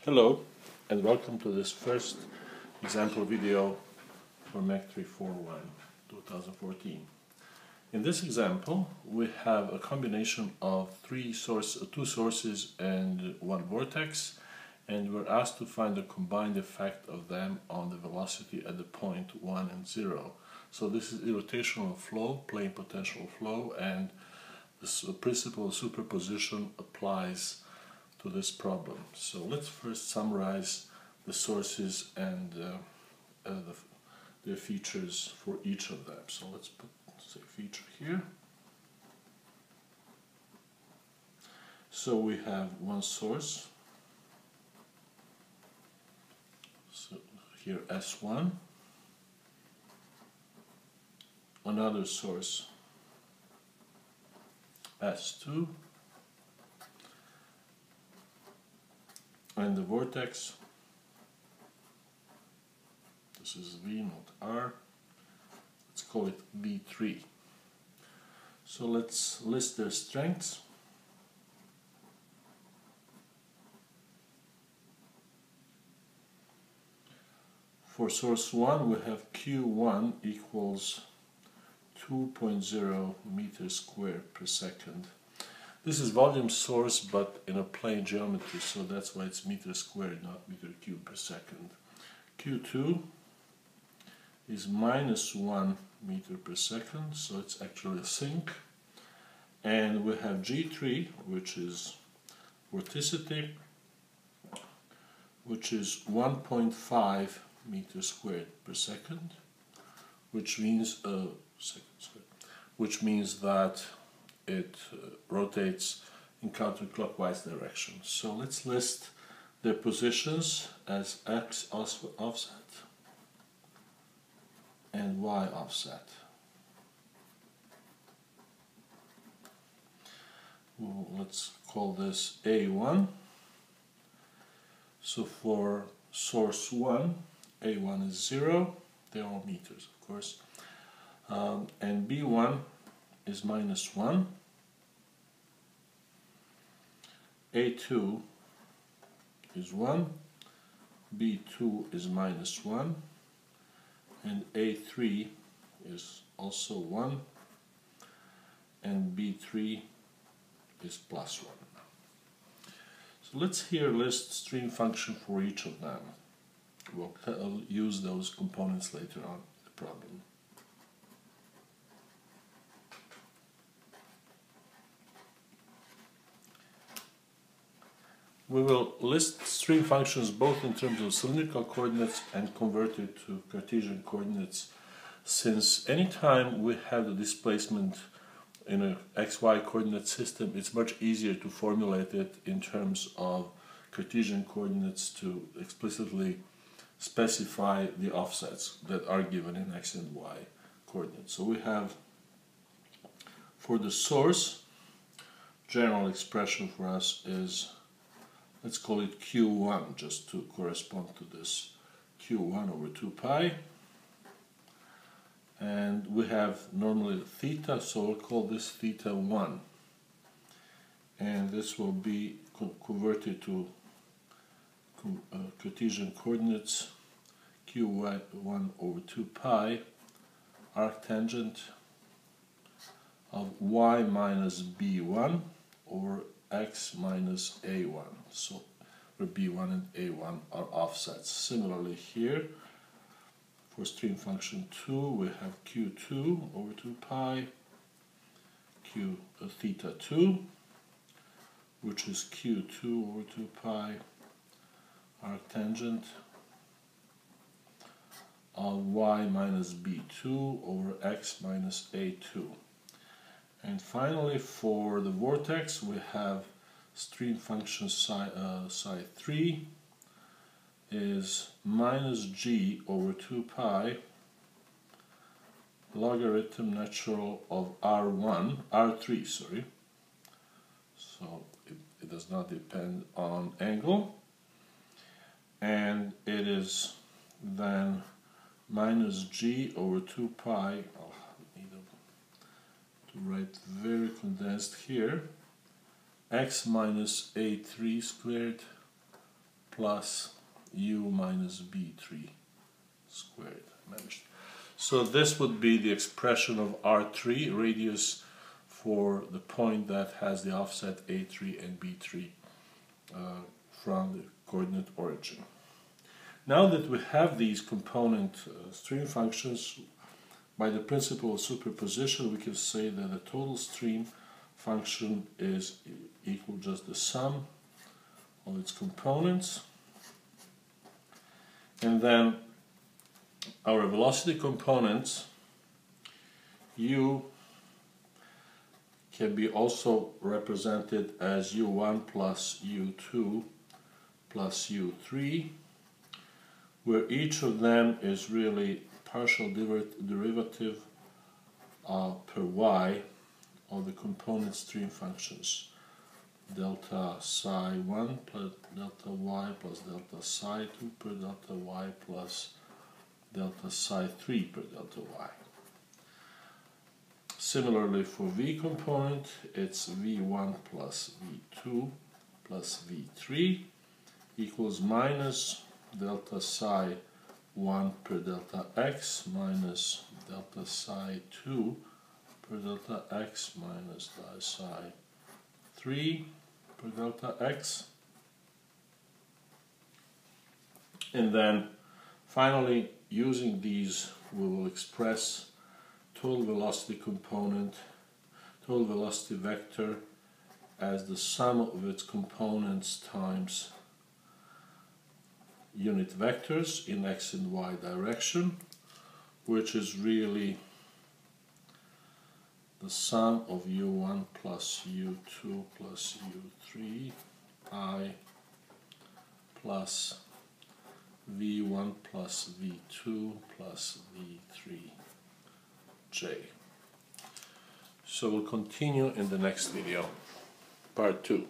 Hello and welcome to this first example video for m341 2014. In this example we have a combination of two sources and one vortex, and we're asked to find the combined effect of them on the velocity at the point 1 and 0. So this is irrotational flow, plane potential flow, and the principle of superposition applies to this problem. So let's first summarize the sources and their features for each of them. So let's put, say, feature here. So we have one source, so here S1, another source S2, and the vortex, this is V, not R, let's call it V3. So let's list their strengths. For source 1 we have Q1 equals 2.0 meters squared per second. This is volume source but in a plane geometry, so that's why it's meter squared, not meter cubed per second. Q2 is -1 meter per second, so it's actually a sink. And we have G3, which is vorticity, which is 1.5 meters squared per second, which means that it rotates in counterclockwise direction. So let's list their positions as X offset and Y offset. Well, let's call this A1. So for source 1, A1 is 0, they're all meters of course, and B1 is -1, A2 is 1, B2 is -1, and A3 is also 1, and B3 is +1. So let's here list stream function for each of them. We'll use those components later on in the problem. We will list stream functions both in terms of cylindrical coordinates and convert it to Cartesian coordinates, since anytime we have the displacement in an XY coordinate system, it's much easier to formulate it in terms of Cartesian coordinates to explicitly specify the offsets that are given in X and Y coordinates. So we have, for the source, general expression for us is, let's call it Q1, just to correspond to this, Q1 over 2 pi. And we have normally theta, so we'll call this theta 1. And this will be converted to Cartesian coordinates, Q1 over 2 pi, arctangent of y minus b1 over x minus a1, so where b1 and a1 are offsets. Similarly here, for stream function 2 we have q2 over 2 pi, theta 2, which is q2 over 2 pi, arctangent of y minus b2 over x minus a2. And finally, for the vortex, we have stream function psi 3 is minus g over 2 pi logarithm natural of r3, sorry. So it does not depend on angle, and it is then minus g over 2 pi, to write very condensed here, x minus a3 squared plus u minus b3 squared. So this would be the expression of r3, radius for the point that has the offset a3 and b3 from the coordinate origin. Now that we have these component stream functions, by the principle of superposition, we can say that the total stream function is equal just the sum of its components. And then our velocity components, u, can be also represented as u1 plus u2 plus u3, where each of them is really partial derivative per y of the component stream functions, delta psi 1 plus delta y plus delta psi 2 per delta y plus delta psi 3 per delta y. Similarly for v component, it's v1 plus v2 plus v3 equals minus delta psi 1 per delta x minus delta psi 2 per delta x minus delta psi 3 per delta x. And then finally, using these, we will express total velocity component, total velocity vector, as the sum of its components times unit vectors in x and y direction, which is really the sum of u1 plus u2 plus u3 I plus v1 plus v2 plus v3 j. So we'll continue in the next video, part 2.